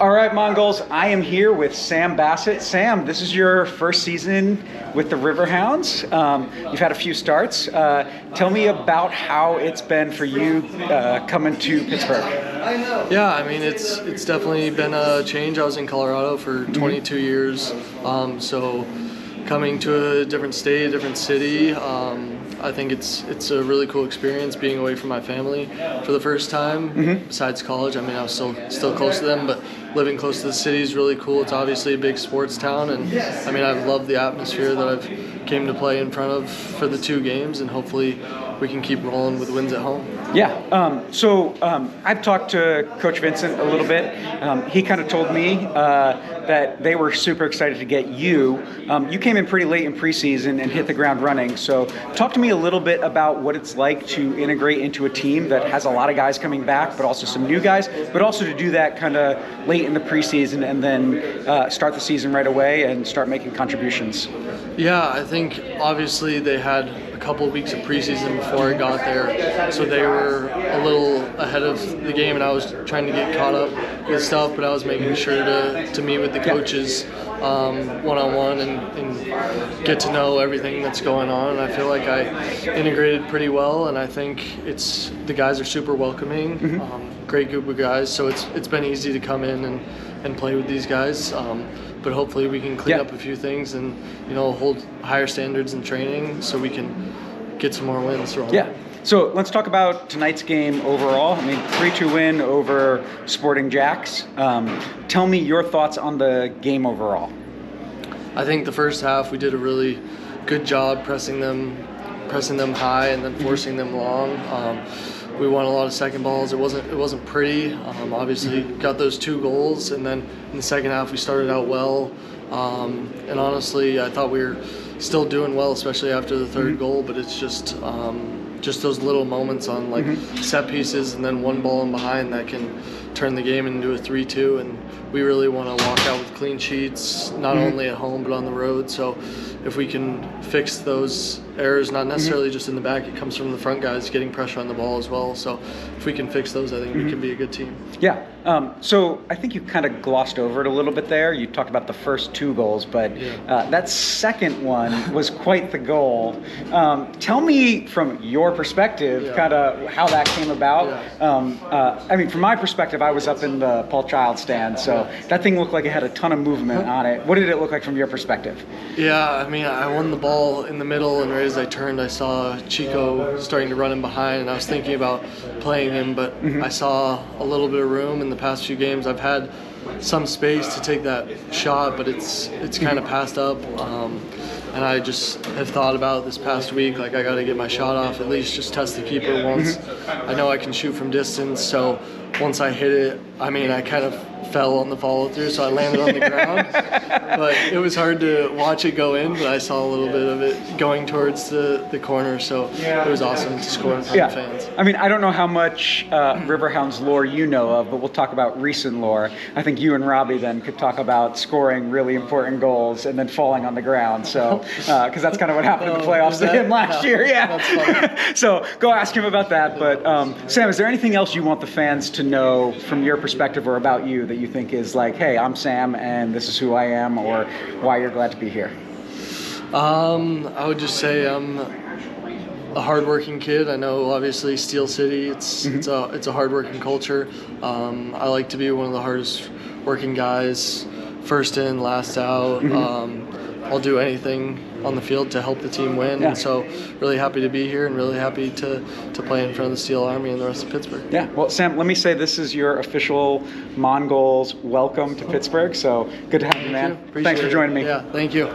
All right, Mongols, I am here with Sam Bassett. Sam, this is your first season with the Riverhounds. You've had a few starts. Tell me about how it's been for you coming to Pittsburgh. Yeah, I mean, it's definitely been a change. I was in Colorado for 22 years, so coming to a different state, a different city, I think it's a really cool experience being away from my family for the first time. Besides college, I mean, I was still close to them, but living close to the city is really cool. It's obviously a big sports town, and I mean, I've loved the atmosphere that I've came to play in front of for the 2 games, and hopefully we can keep rolling with wins at home. Yeah, I've talked to Coach Vincent a little bit. He kind of told me that they were super excited to get you. You came in pretty late in preseason and hit the ground running. So talk to me a little bit about what it's like to integrate into a team that has a lot of guys coming back, but also some new guys, but also to do that kind of late in the preseason and then start the season right away and start making contributions. Yeah, I think obviously they had a couple of weeks of preseason before I got there, so they were a little ahead of the game, and I was trying to get caught up with stuff, but I was making sure to meet with the coaches one-on-one and get to know everything that's going on. And I feel like I integrated pretty well, and I think the guys are super welcoming, great group of guys, so it's been easy to come in and play with these guys. But hopefully we can clean up a few things and hold higher standards in training so we can get some more wins. Yeah. So let's talk about tonight's game overall. I mean, 3-2 win over Sporting Jacks. Tell me your thoughts on the game overall. I think the first half we did a really good job pressing them high and then forcing them long. We won a lot of second balls. It wasn't pretty. Obviously, got those 2 goals, and then in the second half we started out well. And honestly, I thought we were still doing well, especially after the 3rd goal. But it's just those little moments on like set pieces and then one ball in behind that can turn the game into a 3-2. And we really want to walk out with clean sheets, not only at home but on the road. So if we can fix those errors, not necessarily just in the back, it comes from the front guys getting pressure on the ball as well. So if we can fix those, I think we can be a good team. Yeah. So I think you kind of glossed over it a little bit there. You talked about the first 2 goals, but that second one was quite the goal. Tell me from your perspective kind of how that came about. I mean, from my perspective, I was up in the Paul Child stand, so that thing looked like it had a ton of movement on it. What did it look like from your perspective? Yeah, I mean, I won the ball in the middle, and right as I turned, I saw Chico starting to run in behind, and I was thinking about playing him, but I saw a little bit of room. In the past few games, I've had some space to take that shot, but it's kind of passed up. And I just have thought about this past week, like I got to get my shot off, at least just test the keeper once. I know I can shoot from distance, so once I hit it, I mean, I kind of fell on the follow through, so I landed on the ground. But it was hard to watch it go in, but I saw a little bit of it going towards the corner, so it was awesome to score in front of fans. I mean, I don't know how much Riverhounds lore you know of, but we'll talk about recent lore. I think you and Robbie then could talk about scoring really important goals and then falling on the ground. So, because that's kind of what happened in the playoffs to him last year. Yeah. That's so go ask him about that. But Sam, is there anything else you want the fans to know from your perspective or about you that you think is like, hey, I'm Sam and this is who I am, or why you're glad to be here? I would just say I'm a hardworking kid. I know obviously Steel City, it's a hardworking culture. I like to be one of the hardest working guys, first in, last out. I'll do anything on the field to help the team win. And so really happy to be here and really happy to play in front of the Steel Army and the rest of Pittsburgh. Yeah, well, Sam, let me say this is your official Mongols welcome to Pittsburgh. So good to have you, man. Thanks for joining me. Yeah, thank you.